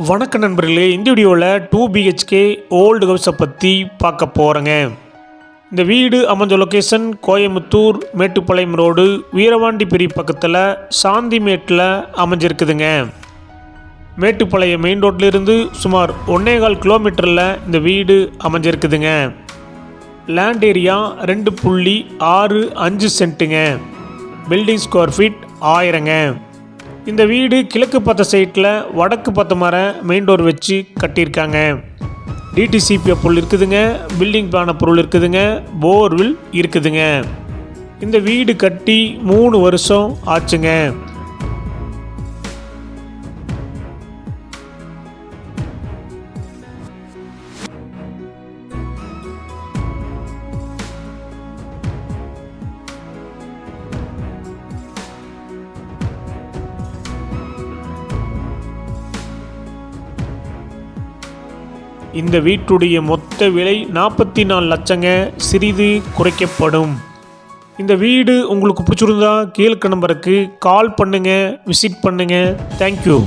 வணக்க நண்பர்களே, இந்த வீடியோவில் 2 BHK ஓல்டு ஹவுஸை பற்றி பார்க்க போகிறேங்க. இந்த வீடு அமைஞ்ச லொக்கேஷன் கோயம்புத்தூர் மேட்டுப்பாளையம் ரோடு வீரவாண்டிப்பேரி பக்கத்தில் சாந்திமேட்டில் அமைஞ்சிருக்குதுங்க. மேட்டுப்பாளையம் மெயின் ரோட்லேருந்து சுமார் 1.25 கிலோமீட்டரில் இந்த வீடு அமைஞ்சிருக்குதுங்க. லேண்ட் ஏரியா 2.65 சென்ட்டுங்க. பில்டிங் ஸ்கொயர் ஃபீட் 1000ங்க. இந்த வீடு கிழக்கு பார்த்த சைட்டில் வடக்கு பார்த்த மர மெயின் டோர் வச்சு கட்டியிருக்காங்க. டிடிசிபி பொருள் இருக்குதுங்க. பில்டிங் பிளான பொருள் இருக்குதுங்க. போர்வில் இருக்குதுங்க. இந்த வீடு கட்டி 3 வருஷம் ஆச்சுங்க. இந்த வீட்டுடைய மொத்த விலை 44 லட்சங்க. சிறிது குறைக்கப்படும். இந்த வீடு உங்களுக்கு பிடிச்சிருந்தா கீழ்க்க நம்பருக்கு கால் பண்ணுங்கள், விசிட் பண்ணுங்கள். தேங்க்யூ.